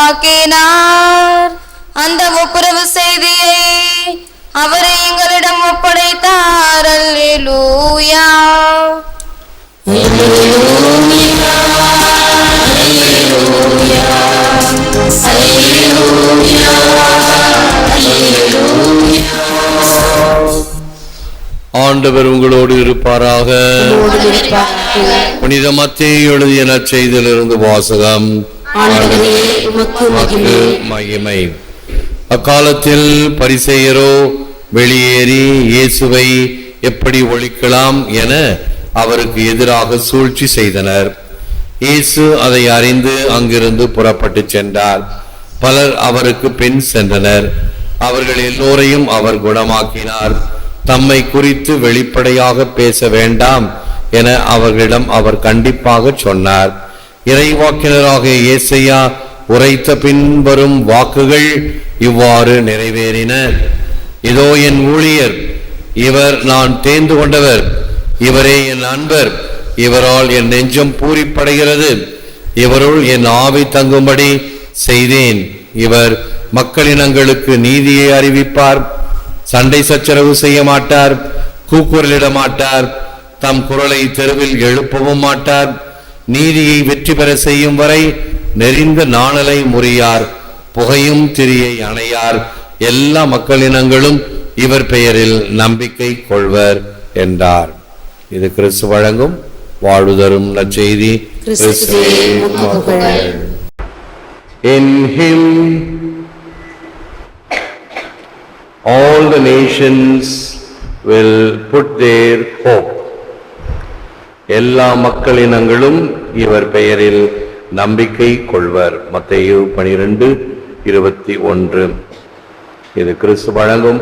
குணமாக்கினார். அந்த ஒப்புரவு செய்தியை அவரை எங்களிடம் ஒப்படைத்தார். அல்லேலூயா. ஆண்டவர் உங்களோடு இருப்பாராக. புனித மத்தேயு எழுதிய நற்செய்தியிலிருந்து வாசகம். மகிமை. அக்காலத்தில் பரிசேயரோ வெளியேறி இயேசுவை எப்படி ஒழிக்கலாம் என அவருக்கு எதிராக சூழ்ச்சி செய்தனர். இயேசு அதை அறிந்து அங்கிருந்து புறப்பட்டு சென்றார். பலர் அவருக்கு பின் சென்றனர். அவர்கள் எல்லோரையும் அவர் குணமாக்கினார். தம்மை குறித்து வெளிப்படையாக பேச வேண்டாம் என அவர்களிடம் அவர் கண்டிப்பாக சொன்னார். இறைவாக்கினராகிய ஏசாயா உரைத்த பின்வரும் வாக்குகள் இவ்வாறு நிறைவேறின. இதோ என் ஊழியர், இவர் நான் தேர்ந்து கொண்டவர், இவரே என் அன்பர், இவரால் என் நெஞ்சம் பூரிப்படைகிறது, இவருள் என் ஆவி தங்கும்படி செய்தேன். இவர் மக்களினங்களுக்கு நீதியை அறிவிப்பார், சண்டை சச்சரவு செய்ய மாட்டார், கூக்குரலிட மாட்டார், தம் குரலை தெருவில் எழுப்பவும் மாட்டார், நீதியை வெற்றி பெற செய்யும் வரை நெறிந்த நாணலை முறியார், புகையும் திரியை அணையார், எல்லா மக்களினங்களும் இவர் பெயரில் நம்பிக்கை கொள்வர் என்றார். இது கிறிஸ்து வழங்கும் வாழ்வுதரும் நற்செய்தி. In him all the nations will put their hope. எல்லா மக்களினங்களும் இவர் பெயரில் நம்பிக்கை கொள்வர். மத்தேயு 12:21. இது கிறிஸ்து வழங்கும்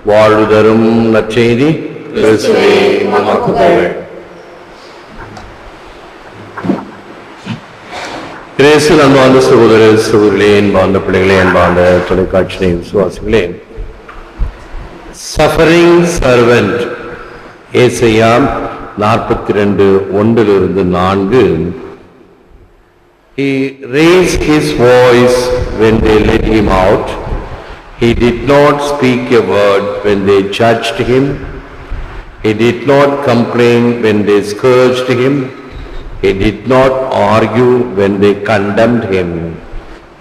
வாழ்வுதரும் நற்செய்தி. கிறிஸ்துவே உமக்கு புகழ். கிறிஸ்து அன்பார்ந்த சகோதர சகோதரிகளே, அன்பார்ந்த பிள்ளைகளே, அன்பார்ந்த தொலைக்காட்சி விசுவாசிகளே, சஃபரிங் சர்வெண்ட் ஏசாயா 42:1-4. He raised his voice when they led him out. He did not speak a word when they judged him. He did not complain when they scourged him. He did not argue when they condemned him.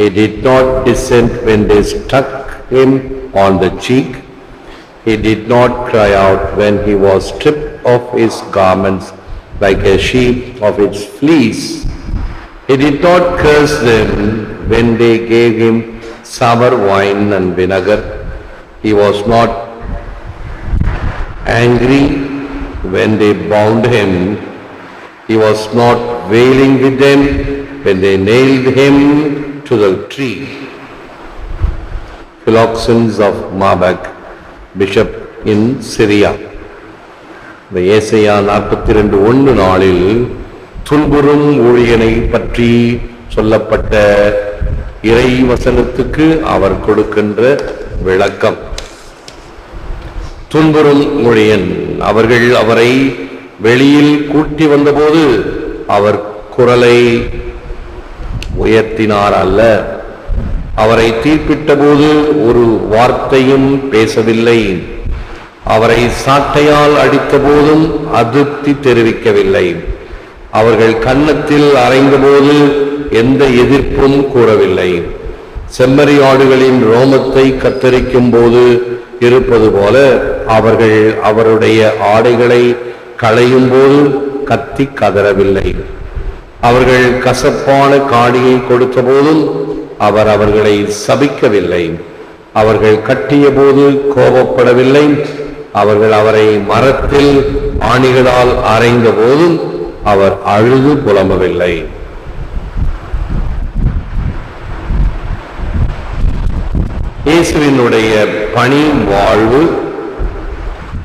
He did not dissent when they struck him on the cheek. He did not cry out when he was stripped of his garments like a sheep of its fleece. He did not curse them when they gave him sour wine and vinegar. He was not angry when they bound him. He was not wailing with them when they nailed him to the tree. Philoxenes of Marbach, Bishop in Syria. இந்த ஏசாயா 42:1 நாளில் துன்புறும் ஊழியனை பற்றி சொல்லப்பட்ட இறை வசனத்துக்கு அவர் கொடுக்கின்ற விளக்கம். துன்புறும் ஊழியன், அவர்கள் அவரை வெளியில் கூட்டி வந்தபோது அவர் குரலை உயர்த்தினார் அல்ல. அவரை தீர்ப்பிட்ட போது ஒரு வார்த்தையும் பேசவில்லை. அவரை சாட்டையால் அடித்த போதும் அதிருப்தி தெரிவிக்கவில்லை. அவர்கள் கன்னத்தில் அறைந்த போது எந்த எதிர்ப்பும் கூறவில்லை. செம்மறி ஆடுகளின் ரோமத்தை கத்தரிக்கும் போது இருப்பது போல அவர்கள் அவருடைய ஆடைகளை களையும் போது கத்தி கதறவில்லை. அவர்கள் கசப்பான காணியை கொடுத்த போதும் அவர் அவர்களை சபிக்கவில்லை. அவர்கள் கட்டிய போது கோபப்படவில்லை. அவர்கள் அவரை மரத்தில் ஆணிகளால் அறைந்த போதும் அவர் அழுது புலம்பவில்லை. இயேசுவினுடைய பணி வாழ்வு,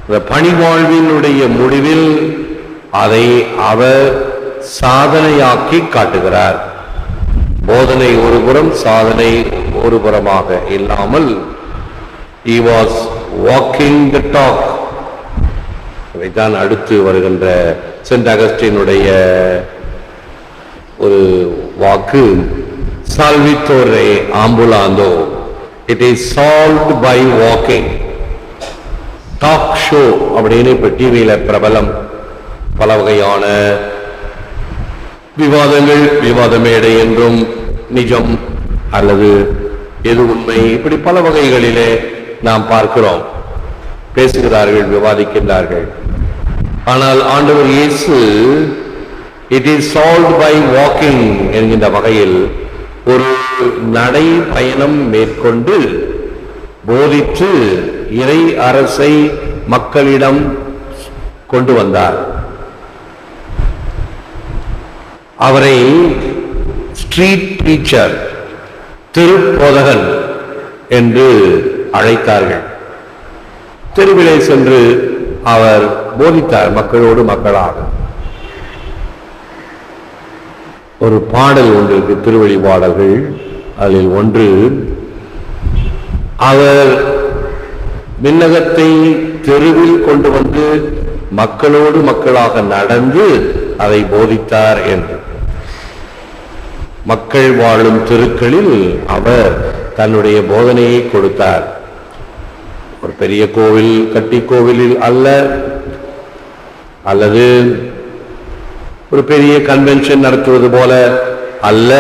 இந்த பணி வாழ்வினுடைய முடிவில் அதை அவர் சாதனையாக்கி காட்டுகிறார். போதனை ஒரு புறம், சாதனை ஒரு புறமாக இல்லாமல் he was walking the talk. இதைத்தான் அடுத்து வருகின்ற சென்ட் அகஸ்டினுடைய ஒரு வாக்கு, Salvatore ambulando. It is solved by walking. Talk show அப்படின்னு இப்ப டிவியில பிரபலம். பல வகையான விவாதங்கள், விவாத மேடை என்றும், நிஜம் அல்லது எது உண்மை, இப்படி பல வகைகளிலே நாம் பார்க்கிறோம். பேசுகிறார்கள், விவாதிக்கின்றார்கள். ஆனால் ஆண்டவர் Yesu it is solved by walking என்கின்ற வகையில் ஒரு நடை பயணம் மேற்கொண்டு போதித்து இறை அரசை மக்களிடம் கொண்டு வந்தார். அவரை ஸ்ட்ரீட் டீச்சர், தெருப்போதகன் என்று அழைத்தார்கள். தெருவிலே சென்று அவர் போதித்தார் மக்களோடு மக்களாக. ஒரு பாடல் ஒன்று இருக்கு, திருவழி பாடல்கள். அதில் ஒன்று, அவர் விண்ணகத்தை தெருவில் கொண்டு வந்து மக்களோடு மக்களாக நடந்து அதை போதித்தார் என்று. மக்கள் வாழும் தெருக்களில் அவர் தன்னுடைய போதனையை கொடுத்தார். ஒரு பெரிய கோவில் கட்டி கோவிலில் அல்ல, அல்லது ஒரு பெரிய கன்வென்ஷன் நடத்துவது போல அல்ல,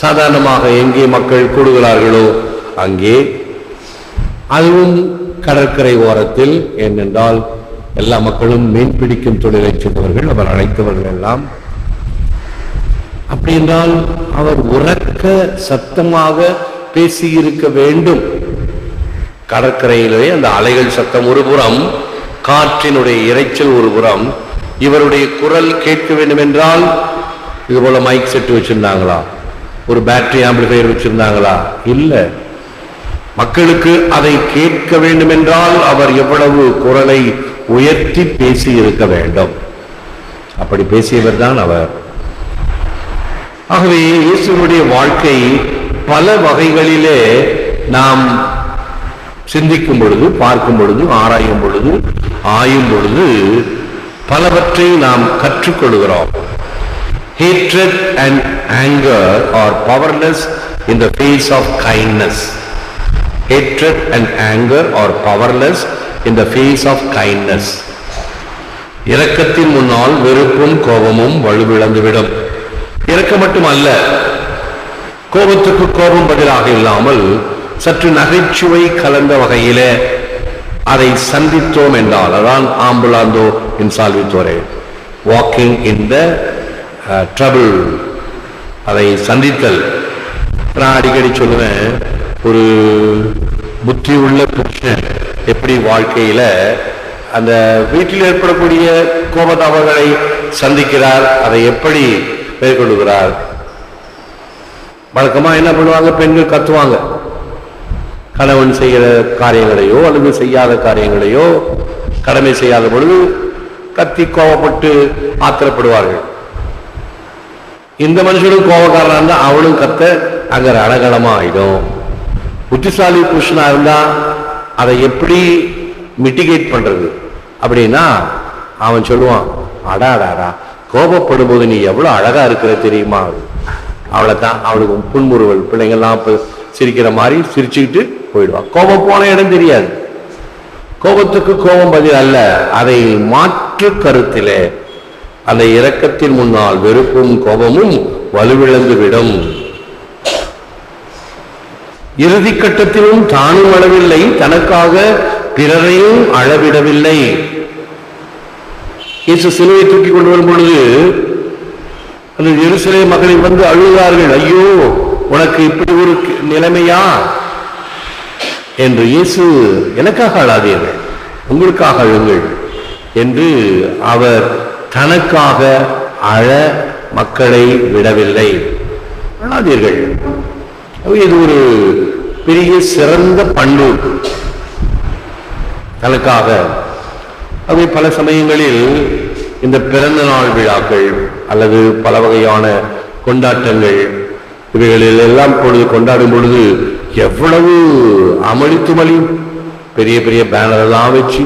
சாதாரணமாக எங்கே மக்கள் கூடுகிறார்களோ அங்கே, அதுவும் கடற்கரை ஓரத்தில். ஏனென்றால் எல்லா மக்களும் மீன் பிடிக்கும் தொழிலை செய்தவர்கள், அவர் அழைத்தவர்கள் எல்லாம். அப்படி என்றால் அவர் உரக்க சத்தமாக பேசியிருக்க வேண்டும். கடற்கரையிலே அந்த அலைகள் சத்தம் ஒரு புறம், காற்றினுடைய இரைச்சல் ஒரு புறம். இவருடைய குரல் கேட்க வேண்டும் என்றால் இது போல மைக் செட் வச்சிருந்தாங்களா, ஒரு பேட்டரி ஆம்பிளிஃபையர் வச்சிருந்தாங்களா? இல்ல. மக்களுக்கு அதை கேட்க வேண்டும் என்றால் அவர் எவ்வளவு குரலை உயர்த்தி பேசி இருக்க வேண்டும். அப்படி பேசியவர் தான் அவர். ஆகவே இயேசுவினுடைய வாழ்க்கை பல வகைகளிலே நாம் சிந்திக்கும் பொழுது, பார்க்கும் பொழுது, ஆராயும் பொழுது, ஆயும் பொழுது பலவற்றை நாம் கற்றுக்கொள்கிறோம். Hatred and anger are powerless in the face of kindness. Hatred and anger are powerless in the face of kindness. இரக்கத்தின் முன்னால் வெறுப்பும் கோபமும் வலுவிழந்துவிடும். இரக்கம் மட்டுமல்ல, கோபத்துக்கு கோபம் பதிலாக இல்லாமல் சற்று நகைச்சுவை கலந்த வகையிலே அதை சந்தித்தோம் என்றால், அதான் ஆம்புலாந்தோ இன் சால்வித்தோரே, வாக்கிங் இன் த ட்ரபிள், அதை சந்தித்தல். நான் அடிக்கடி சொல்லுவேன், ஒரு புத்தி உள்ள புருஷன் எப்படி வாழ்க்கையில அந்த வீட்டில் ஏற்படக்கூடிய கோபதாபங்களை சந்திக்கிறார், அதை எப்படி மேற்கொள்கிறார். வழக்கமா என்ன பண்ணுவாங்க, பெண்கள் கத்துவாங்க. கணவன் செய்கிற காரியங்களையோ அல்லது செய்யாத காரியங்களையோ, கடமை செய்யாத பொழுது கத்தி கோபப்பட்டு ஆத்திரப்படுவார்கள். இந்த மனுஷனும் கோபக்காரனா இருந்தா அவளும் கத்த அங்க ரணகலமா ஆயிடும். புத்திசாலி புருஷனா இருந்தா அதை எப்படி மிட்டிகேட் பண்றது அப்படின்னா, அவன் சொல்லுவான், அடாடாடா கோபப்படும் போது நீ எவ்வளவு அழகா இருக்கிற தெரியுமா. அவளைத்தான், அவளுக்கு புன்முறுவல், பிள்ளைங்கள்லாம் சிரிக்கிற மாதிரி சிரிச்சுக்கிட்டு போயிடுவான். கோபம் போன இடம் தெரியாது. கோபத்துக்கு கோபம் பதில் அல்ல, அதை மாற்று கருத்திலே அந்த இரக்கத்தின் முன்னால் வெறுப்பும் கோபமும் வலுவிழந்து விடும். இறுதி கட்டத்திலும் தானும் அளவில்லை, தனக்காக பிறரையும் அளவிடவில்லை. இயேசு சிலுவை தூக்கி கொண்டு வரும் பொழுது அந்த எருசலேம் மகளிர் வந்து அழுதார்கள், ஐயோ உனக்கு இப்படி ஒரு நிலைமையா என்று. இயேசு, எனக்காக அழாதீர்கள், உங்களுக்காக அழுங்கள் என்று அவர் தனக்காக அழ மக்களை விடவில்லை. அழாதீர்கள், இது ஒரு பெரிய சிறந்த பண்பு தனக்காக. அவை பல சமயங்களில் இந்த பிறந்த நாள் விழாக்கள் அல்லது பல வகையான கொண்டாட்டங்கள், இவைகளில் எல்லாம் பொழுது கொண்டாடும் பொழுது எவ்வளவு அமளித்துமளி, பெரிய பெரிய பேனர் எல்லாம் வச்சு,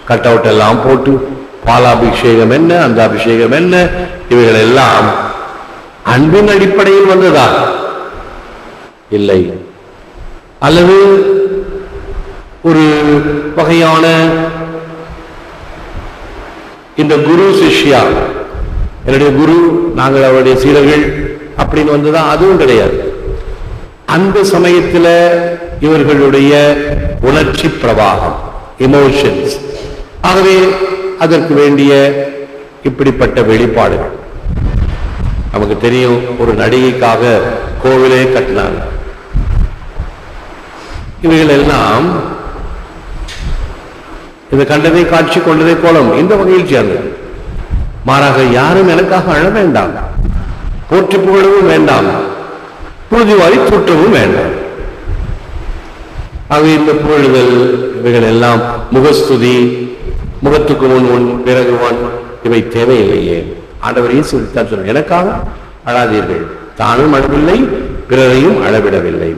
கட் அவுட் எல்லாம் போட்டு, பாலாபிஷேகம் என்ன, அந்த அபிஷேகம் என்ன, இவைகள் எல்லாம் அன்பின் அடிப்படையில் வந்ததா? இல்லை. அல்லது ஒரு வகையான இந்த குரு சிஷ்யா, என்னுடைய குரு, நாங்கள் அவருடைய சீடர்கள் அப்படின்னு வந்ததா? அதுவும் கிடையாது. அந்த சமயத்தில் இவர்களுடைய உணர்ச்சி பிரவாகம், எமோஷன்ஸ். ஆகவே அதற்கு வேண்டிய இப்படிப்பட்ட வெளிப்பாடுகள் நமக்கு தெரியும். ஒரு நடிகைக்காக கோவிலே கட்டினாங்க. இவைகள் எல்லாம் இந்த கண்டதை காட்சி கொண்டதை கோலம் இந்த வகையில் சேர்ந்தது. மாறாக யாரும் எனக்காக அழ வேண்டாம், போற்றி புகழவும் வேண்டாம், புழுதிவாரி தூற்றவும் வேண்டாம். ஆக இந்த புகழுதல் இவைகள் எல்லாம் முகஸ்துதி, முகத்துக்கு முன் பிறகு இவை தேவையில்லையே. ஆண்டவர் இயேசு சொன்னார், எனக்காக அழாதீர்கள், தானும் அழவில்லை, பிறரையும் அளவிடவில்லை.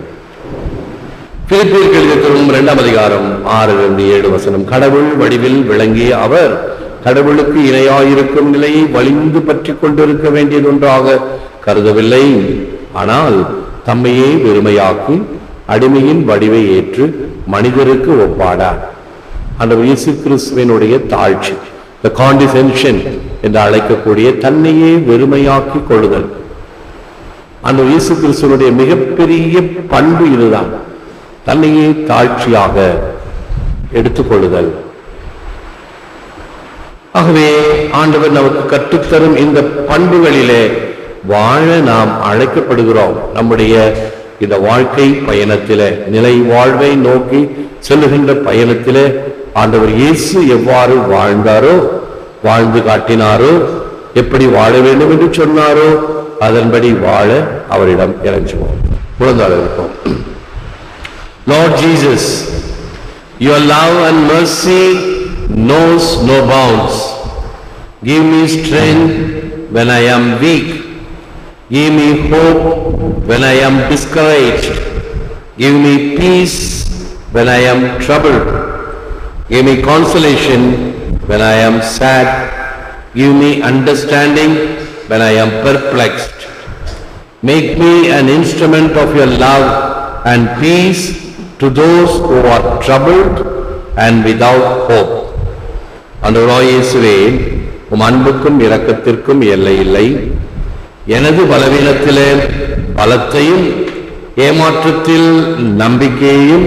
பிலிப்பியருக்கு எழுதிய திருமுகம் 2ஆம் அதிகாரம் 6-7 கடவுள் வடிவில் விளங்கிய அவர் கடவுளுக்கு இணையாயிருக்கும் நிலையை வலிந்து பற்றி கொண்டிருக்க வேண்டியது ஒன்றாக கருதவில்லை. ஆனால் தம்மையே வெறுமையாக்கி அடிமையின் வடிவை ஏற்று மனிதருக்கு ஒப்பாடார். அந்த இயேசு கிறிஸ்துவினுடைய தாழ்ச்சி, the condescension என்று அழைக்கக்கூடிய தன்னையே வெறுமையாக்கி கொள்ளுதல், அந்த இயேசு கிறிஸ்துவனுடைய மிகப்பெரிய பண்பு இதுதான். தன்னையே தாழ்ச்சியாக எடுத்துக்கொள்ளுதல். ஆகவே ஆண்டவர் நமக்கு கற்றுத்தரும் இந்த பண்புகளிலே வாழ நாம் அழைக்கப்படுகிறோம். நம்முடைய இந்த வாழ்க்கை பயணத்திலே, நிலை வாழ்வை நோக்கி செல்லுகின்ற பயணத்திலே ஆண்டவர் இயேசு எவ்வாறு வாழ்ந்தாரோ, வாழ்ந்து காட்டினாரோ, எப்படி வாழ வேண்டும் என்று சொன்னாரோ அதன்படி வாழ அவரிடம் இறைஞ்சுவோம். முழந்தாள் இருப்போம். Lord Jesus, your love and mercy knows no bounds. Give me strength when I am weak. Give me hope when I am discouraged. Give me peace when I am troubled. Give me consolation when I am sad. Give me understanding when I am perplexed. Make me an instrument of your love and peace to those who are troubled and without hope. ஆண்டவராகிய இயேசுவே, உம் அன்புக்கும் இரக்கத்திற்கும் எல்லை இல்லை. எனது பலவீனத்திலே பலத்தையும், ஏமாற்றத்தில் நம்பிக்கையையும்,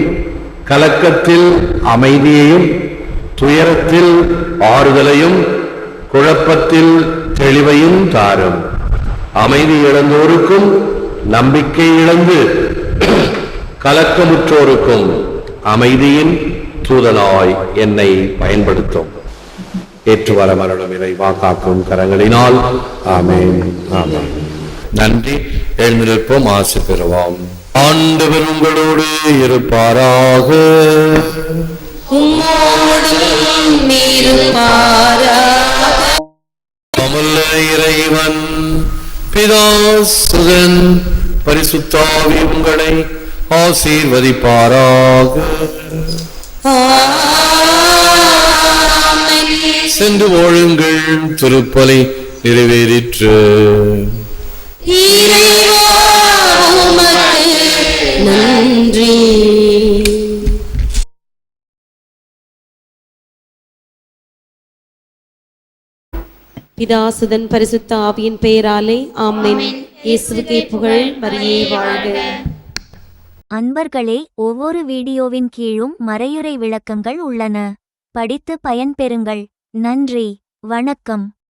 கலக்கத்தில் அமைதியையும், துயரத்தில் ஆறுதலையும், குழப்பத்தில் தெளிவையும் தாரும். அமைதி இழந்தோருக்கும், நம்பிக்கை இழந்து கலக்கமுற்றோருக்கும் அமைதியின் தூதனாய் என்னை பயன்படுத்தும். ஏற்றுவர மரணம் இறைவா காக்கும் கரங்களினால். ஆமென், ஆமென். நன்றி. எழுந்திருப்போம், ஆசி பெறுவோம். ஆண்டவர் உங்களோடு இருப்பாராக. இறைவன் பிதா, சுதன், பரிசுத்த ஆவி உங்களை ஆசீர்வதிப்பாராக. சென்று வாழுங்கள், திருப்பலி நிறைவேறிற்று. நன்றி. பிதாசுதன் பரிசுத்த ஆவியின் பெயராலே ஆமென். இயேசுவுக்கே புகழ், மரியே வாழ்க. அன்பர்களே, ஒவ்வொரு வீடியோவின் கீழும் மறையுரை விளக்கங்கள் உள்ளன. படித்து பயன்பெறுங்கள். நன்றி, வணக்கம்.